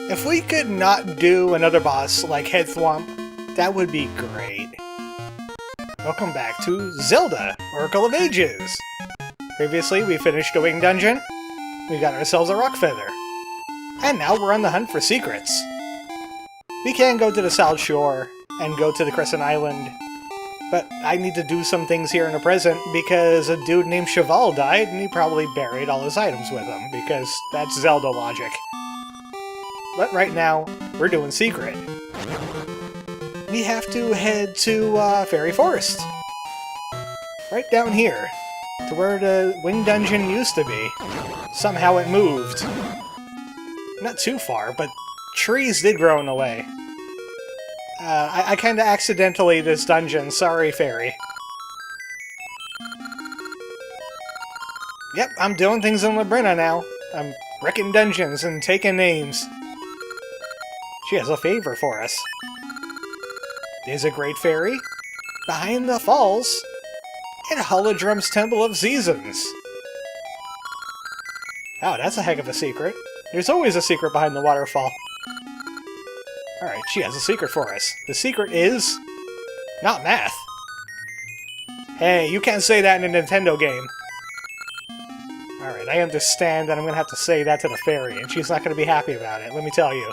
If we could not do another boss like Head Thwomp, that would be great. Welcome back to Zelda, Oracle of Ages! Previously, we finished a wing dungeon, we got ourselves a rock feather, and now we're on the hunt for secrets. We can go to the South Shore and go to the Crescent Island, but I need to do some things here in the present because a dude named Cheval died and he probably buried all his items with him, because that's Zelda logic. But right now, we're doing secret. We have to head to Fairy Forest. Right down here, to where the wing dungeon used to be. Somehow it moved. Not too far, but trees did grow in the way. I kinda accidentally this dungeon, sorry fairy. Yep, I'm doing things in Labrina now. I'm wrecking dungeons and taking names. She has a favor for us. There's a great fairy behind the falls in Holodrum's Temple of Seasons. Oh, that's a heck of a secret. There's always a secret behind the waterfall. Alright, she has a secret for us. The secret is... not math. Hey, you can't say that in a Nintendo game. Alright, I understand that I'm gonna have to say that to the fairy, and she's not gonna be happy about it, let me tell you.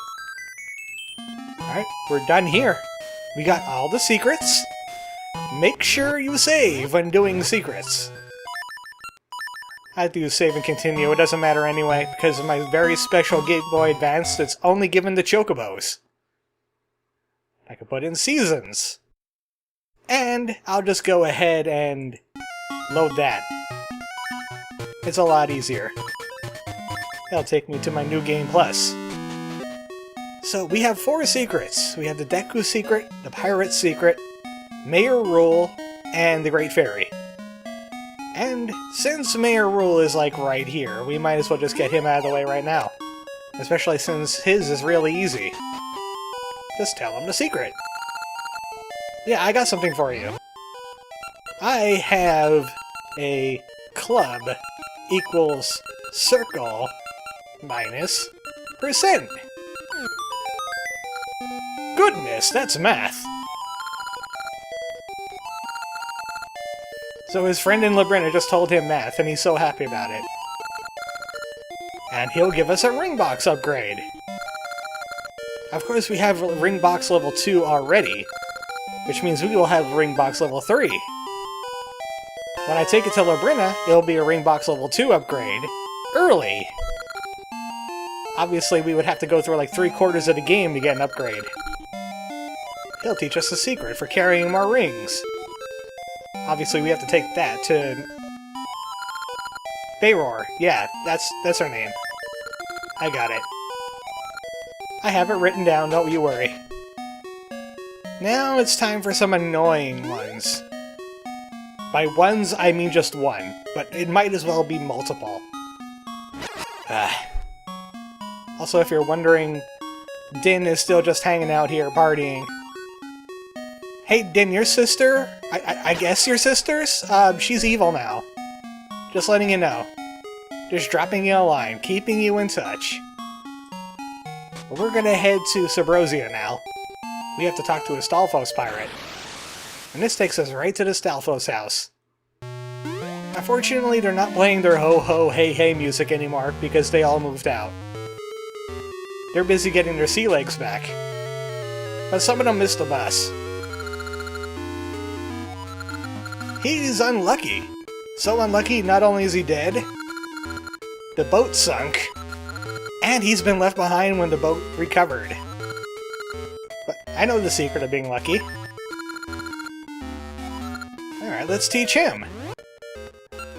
Alright, we're done here. We got all the secrets. Make sure you save when doing secrets. I have to use save and continue, it doesn't matter anyway, because of my very special Game Boy Advance that's only given to Chocobos. I can put in seasons. And I'll just go ahead and load that. It's a lot easier. It'll take me to my New Game Plus. So we have 4 secrets. We have the Deku secret, the Pirate secret, Mayor Ruul, and the Great Fairy. And since Mayor Ruul is like right here, we might as well just get him out of the way right now. Especially since his is really easy. Just tell him the secret. Yeah, I got something for you. I have a club equals circle minus percent. Goodness, that's math! So his friend in Labrina just told him math, and he's so happy about it. And he'll give us a ring box upgrade. Of course, we have ring box level 2 already, which means we will have ring box level 3. When I take it to Labrina, it'll be a ring box level 2 upgrade. Early! Obviously, we would have to go through like 3/4 of the game to get an upgrade. He'll teach us the secret for carrying more rings. Obviously, we have to take that to... Bayror. Yeah, that's her name. I got it. I have it written down, don't you worry. Now it's time for some annoying ones. By ones, I mean just one, but it might as well be multiple. Also, if you're wondering, Din is still just hanging out here partying. Hey, Din, your sister? I guess your sister's? She's evil now. Just letting you know. Just dropping you a line, keeping you in touch. We're gonna head to Subrosian now. We have to talk to a Stalfos Pirate. And this takes us right to the Stalfos house. Unfortunately, they're not playing their ho-ho, hey-hey music anymore because they all moved out. They're busy getting their sea legs back. But some of them missed the bus. He's unlucky. So unlucky, not only is he dead, the boat sunk, and he's been left behind when the boat recovered. But I know the secret of being lucky. Alright, let's teach him.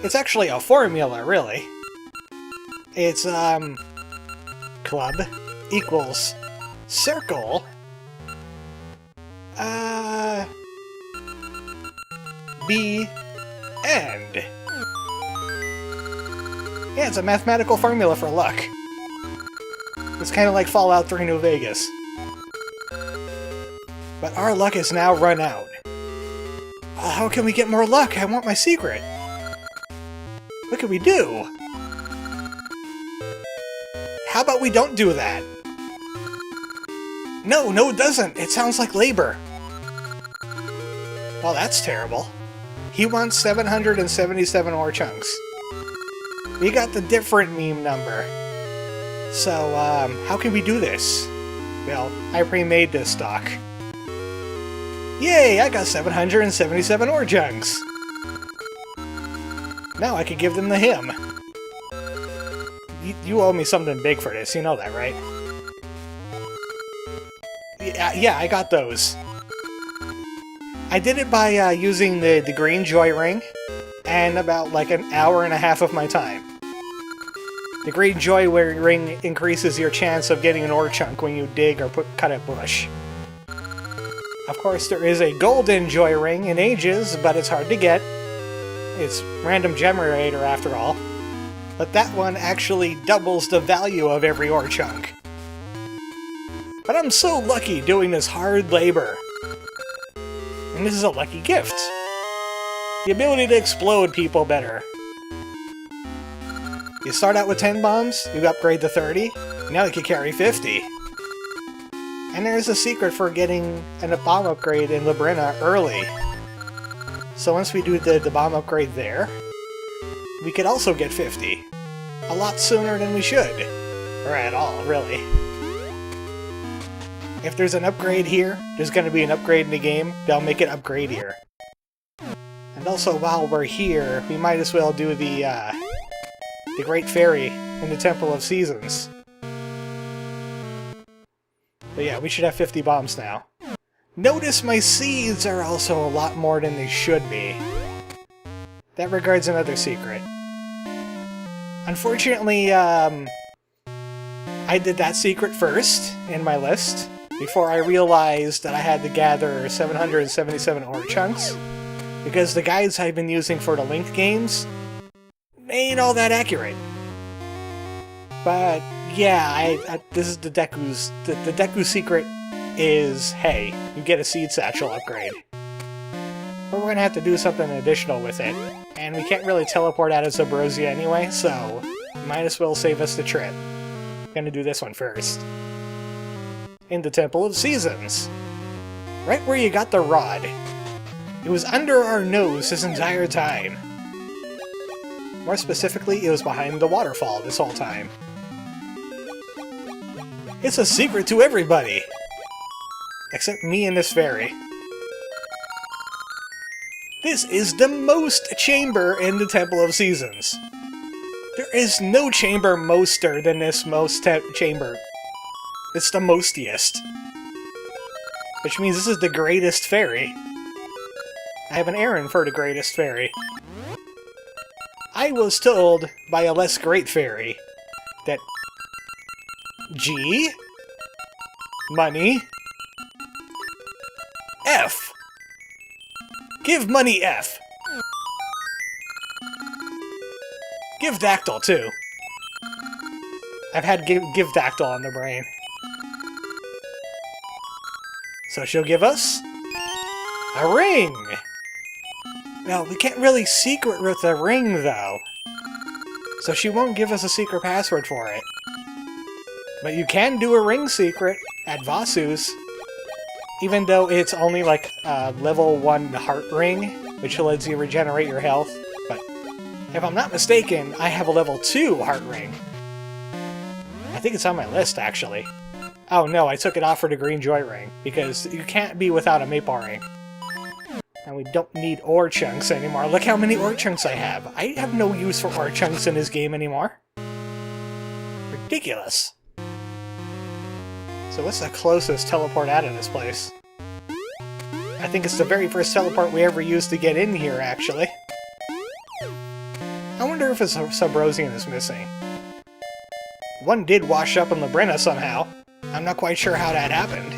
It's actually a formula, really. It's, club equals circle, B, end. Yeah, it's a mathematical formula for luck. It's kind of like Fallout 3 New Vegas. But our luck is now run out. How can we get more luck? I want my secret. What can we do? How about we don't do that? No, no it doesn't! It sounds like labor! Well, that's terrible. He wants 777 ore chunks. We got the different meme number. So, how can we do this? Well, I pre-made this stock. Yay! I got 777 ore chunks! Now I can give them to him. You owe me something big for this, you know that, right? Yeah, I got those. I did it by using the green joy ring, and about like an hour and a half of my time. The green joy ring increases your chance of getting an ore chunk when you dig or cut a bush. Of course, there is a golden joy ring in Ages, but it's hard to get. It's random generator after all. But that one actually doubles the value of every ore chunk. But I'm so lucky doing this hard labor. And this is a lucky gift. The ability to explode people better. You start out with 10 bombs, you upgrade to 30, now you can carry 50. And there's a secret for getting a bomb upgrade in Labrina early. So once we do the bomb upgrade there, we could also get 50. A lot sooner than we should. Or at all, really. If there's an upgrade here, there's going to be an upgrade in the game, they'll make it upgrade here. And also, while we're here, we might as well do the Great Fairy in the Temple of Seasons. But yeah, we should have 50 bombs now. Notice my seeds are also a lot more than they should be. That regards another secret. Unfortunately, I did that secret first in my list, before I realized that I had to gather 777 ore chunks, because the guides I've been using for the Link games ain't all that accurate. But yeah, this is the Deku's. The Deku secret is, hey, you get a seed satchel upgrade. But we're gonna have to do something additional with it, and we can't really teleport out of Subrosian anyway, so might as well save us the trip. Gonna do this one first. In the Temple of Seasons. Right where you got the rod. It was under our nose this entire time. More specifically, it was behind the waterfall this whole time. It's a secret to everybody! Except me and this fairy. This is the most chamber in the Temple of Seasons. There is no chamber moster than this chamber. It's the mostiest. Which means this is the greatest fairy. I have an errand for the greatest fairy. I was told by a less great fairy that G, money, F. Give money F. Give Dactyl too. I've had give Dactyl on the brain. So she'll give us a ring! Now, we can't really secret with the ring, though. So she won't give us a secret password for it. But you can do a ring secret at Vasu's, even though it's only like level 1 heart ring, which lets you regenerate your health. But if I'm not mistaken, I have a level 2 heart ring. I think it's on my list, actually. Oh no, I took it off for the green joy ring, because you can't be without a maple ring. And we don't need ore chunks anymore. Look how many ore chunks I have. I have no use for ore chunks in this game anymore. Ridiculous. So what's the closest teleport out of this place? I think it's the very first teleport we ever used to get in here, actually. I wonder if a Subrosian is missing. One did wash up in Labrina somehow. I'm not quite sure how that happened.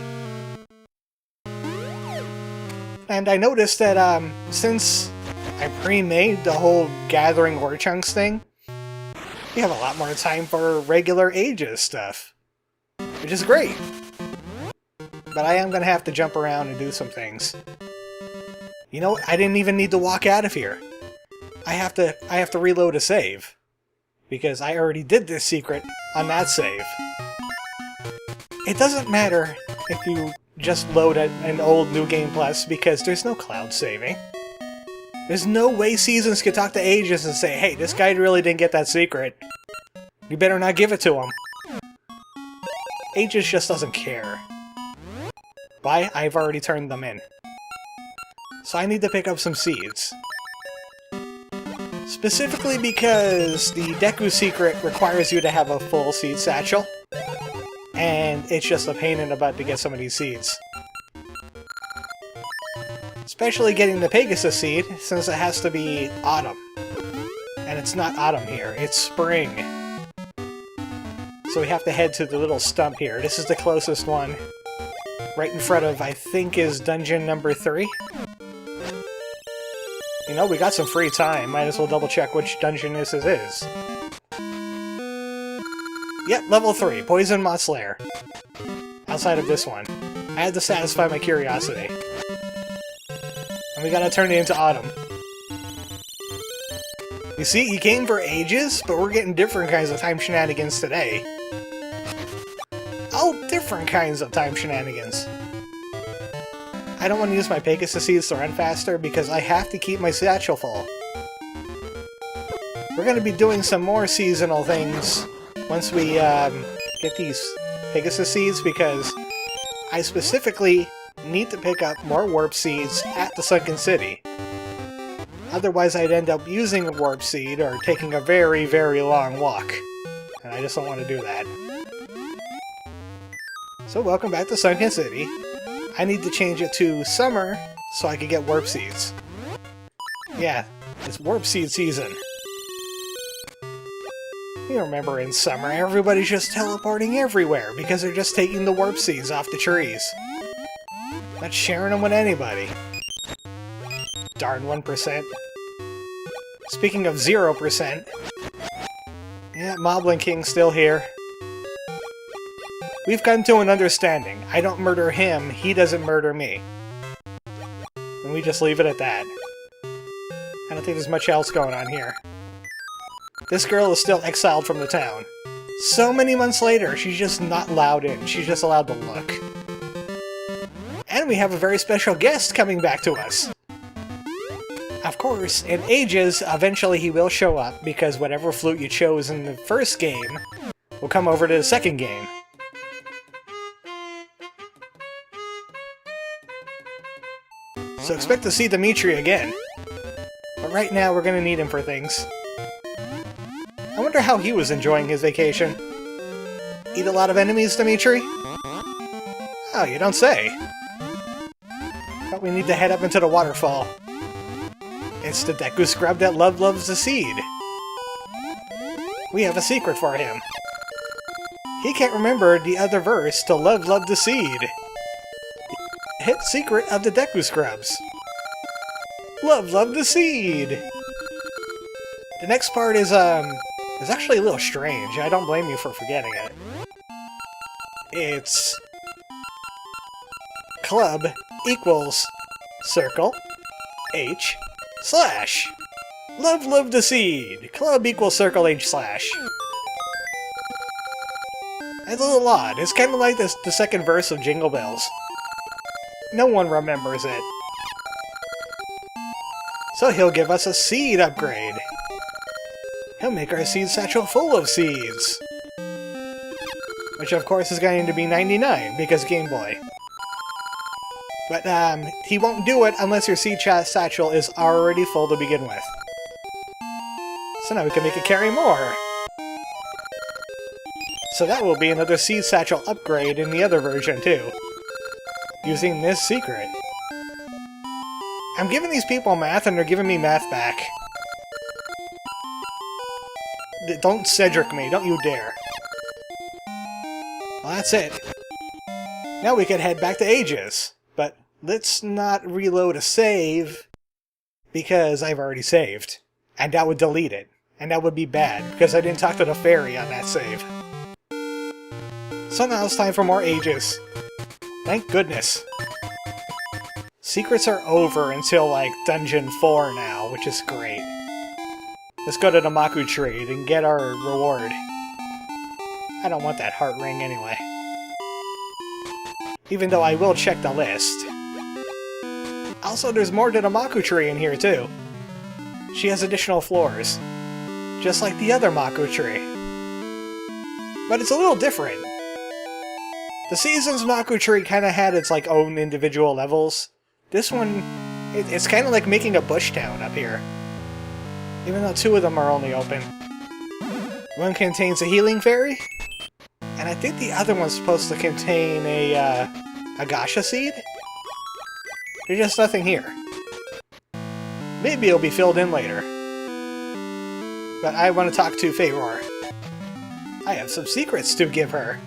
And I noticed that, since I pre-made the whole gathering ore chunks thing, we have a lot more time for regular Ages stuff. Which is great. But I am gonna have to jump around and do some things. You know, I didn't even need to walk out of here. I have to reload a save. Because I already did this secret on that save. It doesn't matter if you just load an old New Game Plus, because there's no cloud saving. There's no way Seasons could talk to Aegis and say, hey, this guy really didn't get that secret. You better not give it to him. Aegis just doesn't care. Why? I've already turned them in. So I need to pick up some seeds. Specifically because the Deku secret requires you to have a full seed satchel. And it's just a pain in the butt to get some of these seeds. Especially getting the Pegasus seed, since it has to be autumn. And it's not autumn here, it's spring. So we have to head to the little stump here. This is the closest one. Right in front of, I think, is dungeon number 3. You know, we got some free time. Might as well double check which dungeon this is. Yep, level 3, Poison Moth Lair. Outside of this one. I had to satisfy my curiosity. And we gotta turn it into autumn. You see, he came for ages, but we're getting different kinds of time shenanigans today. All different kinds of time shenanigans. I don't want to use my Pegasus seeds to run faster because I have to keep my satchel full. We're going to be doing some more seasonal things once we get these Pegasus seeds, because I specifically need to pick up more warp seeds at the Sunken City. Otherwise I'd end up using a warp seed or taking a very, very long walk. And I just don't want to do that. So welcome back to Sunken City. I need to change it to summer so I can get warp seeds. Yeah, it's warp seed season. You remember in summer, everybody's just teleporting everywhere because they're just taking the warp seeds off the trees. Not sharing them with anybody. Darn 1%. Speaking of 0%, yeah, Moblin King's still here. We've come to an understanding. I don't murder him, he doesn't murder me. And we just leave it at that. I don't think there's much else going on here. This girl is still exiled from the town. So many months later, she's just not allowed in. She's just allowed to look. And we have a very special guest coming back to us. Of course, in ages, eventually he will show up, because whatever flute you chose in the first game will come over to the second game. So expect to see Dimitri again. But right now, we're gonna need him for things. I wonder how he was enjoying his vacation. Eat a lot of enemies, Dimitri? Oh, you don't say. But we need to head up into the waterfall. It's the Deku Scrub that loves the seed. We have a secret for him. He can't remember the other verse to love the seed. Hit secret of the Deku Scrubs. Love the seed! The next part is actually a little strange. I don't blame you for forgetting it. It's club equals circle H slash. Love the seed. Club equals circle H slash. It's a little odd. It's kind of like the second verse of Jingle Bells. No one remembers it. So he'll give us a seed upgrade. He'll make our seed satchel full of seeds. Which of course is going to be 99, because Game Boy. But he won't do it unless your seed satchel is already full to begin with. So now we can make it carry more. So that will be another seed satchel upgrade in the other version too. Using this secret. I'm giving these people math and they're giving me math back. Don't Cedric me, don't you dare. Well, that's it. Now we can head back to Aegis. But let's not reload a save, because I've already saved. And that would delete it. And that would be bad, because I didn't talk to the fairy on that save. So now it's time for more Aegis. Thank goodness. Secrets are over until, like, Dungeon 4 now, which is great. Let's go to the Maku trade and get our reward. I don't want that heart ring anyway. Even though I will check the list. Also, there's more to the Maku tree in here, too. She has additional floors. Just like the other Maku tree. But it's a little different. The Seasons Maku tree kind of had its like own individual levels. This one, it's kind of like making a bush town up here. Even though two of them are only open. One contains a healing fairy. And I think the other one's supposed to contain a Gasha seed? There's just nothing here. Maybe it'll be filled in later. But I want to talk to Faeror. I have some secrets to give her.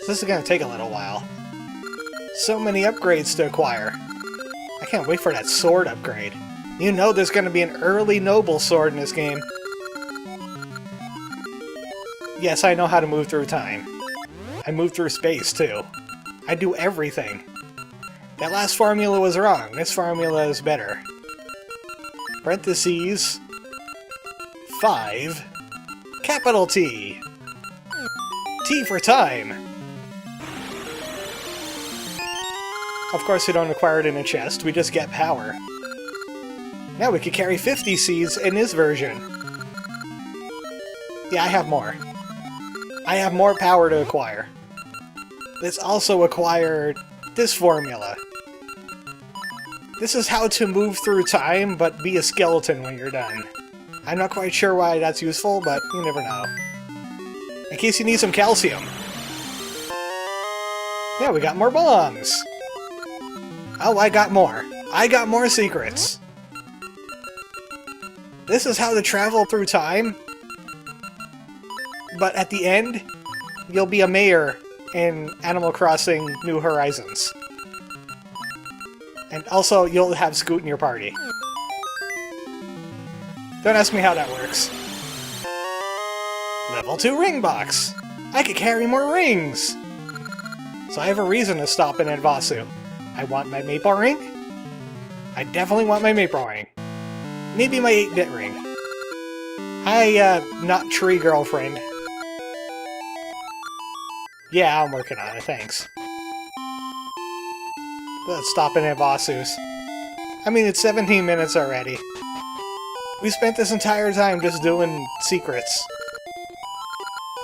So this is going to take a little while. So many upgrades to acquire. I can't wait for that sword upgrade. You know there's going to be an early noble sword in this game. Yes, I know how to move through time. I move through space, too. I do everything. That last formula was wrong. This formula is better. Parentheses. 5. Capital T. T for time. Of course, we don't acquire it in a chest. We just get power. Now we could carry 50 seeds in this version. Yeah, I have more. I have more power to acquire. Let's also acquire this formula. This is how to move through time, but be a skeleton when you're done. I'm not quite sure why that's useful, but you never know. In case you need some calcium. Yeah, we got more bombs! Oh, I got more. I got more secrets. This is how to travel through time. But at the end, you'll be a mayor in Animal Crossing New Horizons. And also, you'll have Scoot in your party. Don't ask me how that works. Level 2 ring box! I could carry more rings! So I have a reason to stop in Advasu. I want my maple ring. I definitely want my maple ring. Maybe my 8-bit ring. Hi, not tree girlfriend. Yeah, I'm working on it, thanks. Let's stop in Advasu's. I mean, it's 17 minutes already. We spent this entire time just doing secrets.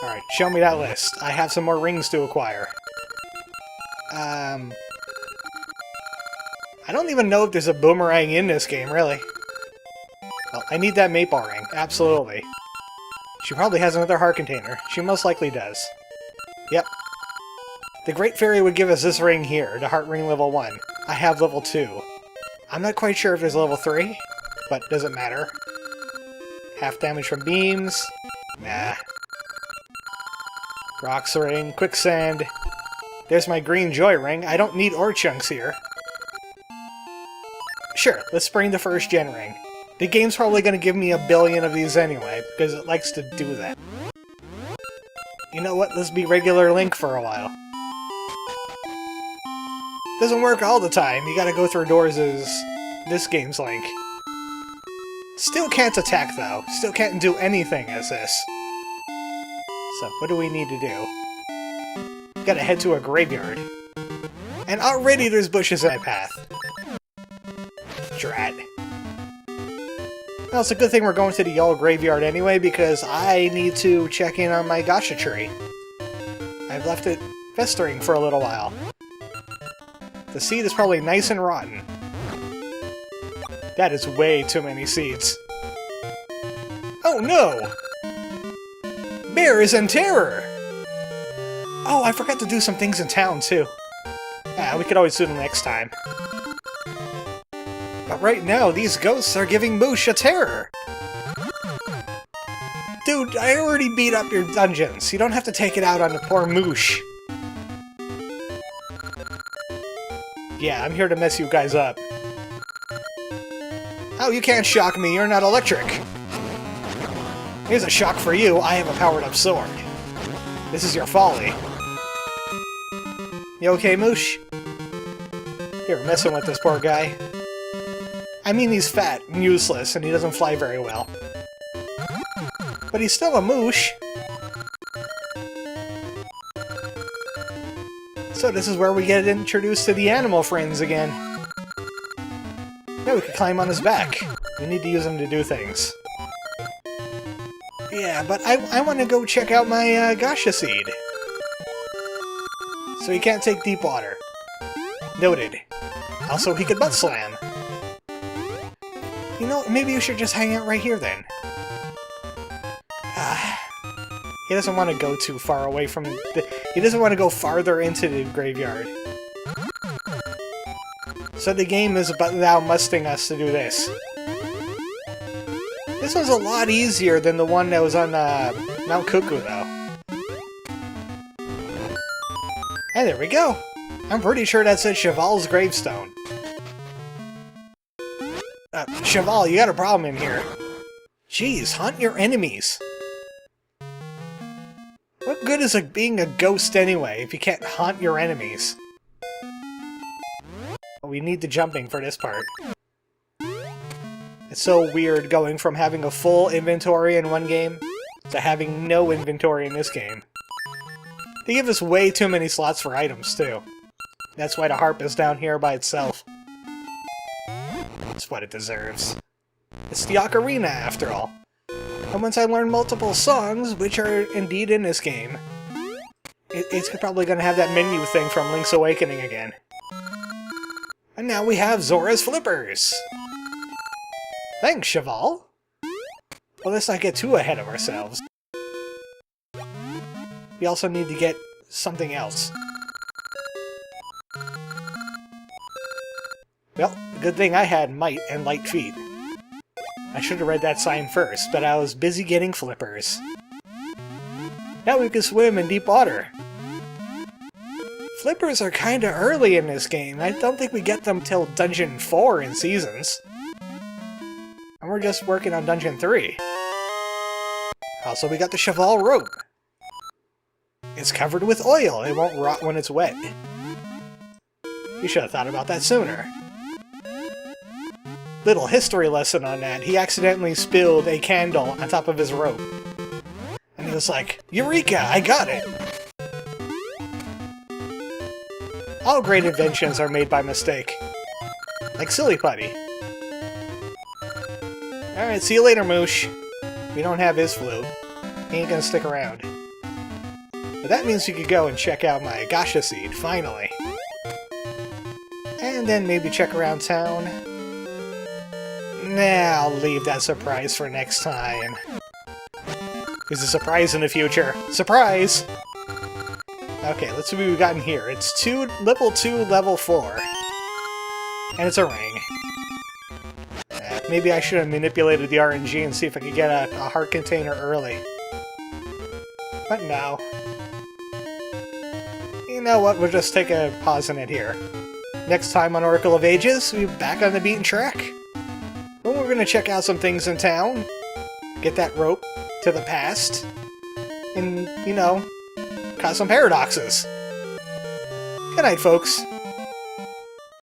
Alright, show me that list. I have some more rings to acquire. I don't even know if there's a boomerang in this game, really. Well, I need that maple ring, absolutely. She probably has another heart container. She most likely does. Yep. The Great Fairy would give us this ring here, the heart ring level 1. I have level 2. I'm not quite sure if there's level 3, but doesn't matter. Half damage from beams. Nah. Rocks ring, quicksand. There's my green joy ring. I don't need ore chunks here. Sure, let's bring the first gen ring. The game's probably going to give me a billion of these anyway, because it likes to do that. You know what? Let's be regular Link for a while. Doesn't work all the time. You gotta go through doors as this game's Link. Still can't attack, though. Still can't do anything as this. So, what do we need to do? Gotta head to a graveyard. And already there's bushes in my path. Drat. Well, it's a good thing we're going to the yellow graveyard anyway, because I need to check in on my Gasha tree. I've left it festering for a little while. The seed is probably nice and rotten. That is way too many seeds. Oh no! Bear is in terror! Oh, I forgot to do some things in town, too. Ah, we could always do them next time. But right now, these ghosts are giving Moosh a terror! Dude, I already beat up your dungeons. You don't have to take it out on the poor Moosh. Yeah, I'm here to mess you guys up. Oh, you can't shock me, you're not electric! Here's a shock for you, I have a powered-up sword. This is your folly. You okay, Moosh? Here, messing with this poor guy. I mean, he's fat and useless, and he doesn't fly very well. But he's still a Moosh. So this is where we get introduced to the animal friends again. Now we can climb on his back. We need to use him to do things. Yeah, but I want to go check out my Gasha seed. So he can't take deep water. Noted. Also, he could butt slam. You know, maybe you should just hang out right here then. He doesn't want to go too far away from he doesn't want to go farther into the graveyard. So the game is about now musting us to do this. This was a lot easier than the one that was on Mount Cuckoo, though. And there we go! I'm pretty sure that said Cheval's gravestone. Cheval, you got a problem in here. Jeez, hunt your enemies. What good is being a ghost anyway if you can't hunt your enemies? We need the jumping for this part. It's so weird going from having a full inventory in one game to having no inventory in this game. They give us way too many slots for items, too. That's why the harp is down here by itself. It's what it deserves. It's the ocarina, after all. And once I learn multiple songs, which are indeed in this game, it's probably going to have that menu thing from Link's Awakening again. And now we have Zora's Flippers! Thanks, Cheval! Well, let's not get too ahead of ourselves. We also need to get something else. Well, good thing I had Might and Light Feet. I should have read that sign first, but I was busy getting flippers. Now we can swim in deep water. Flippers are kinda early in this game. I don't think we get them till Dungeon 4 in Seasons. And we're just working on Dungeon 3. Also, we got the Cheval rope. It's covered with oil. It won't rot when it's wet. You should have thought about that sooner. Little history lesson on that. He accidentally spilled a candle on top of his rope. And he was like, Eureka! I got it! All great inventions are made by mistake. Like Silly Putty. Alright, see you later, Moosh. We don't have his flute. He ain't gonna stick around. But that means you could go and check out my Gasha seed, finally. And then maybe check around town. Nah, I'll leave that surprise for next time. There's a surprise in the future. Surprise! Okay, let's see what we've got in here. It's level 2, level 4. And it's a ring. Maybe I should have manipulated the RNG and see if I could get a heart container early. But no. You know what, we'll just take a pause in it here. Next time on Oracle of Ages, we'll be back on the beaten track. Well, we're gonna check out some things in town. Get that rope to the past. And, you know, cause some paradoxes. Good night, folks.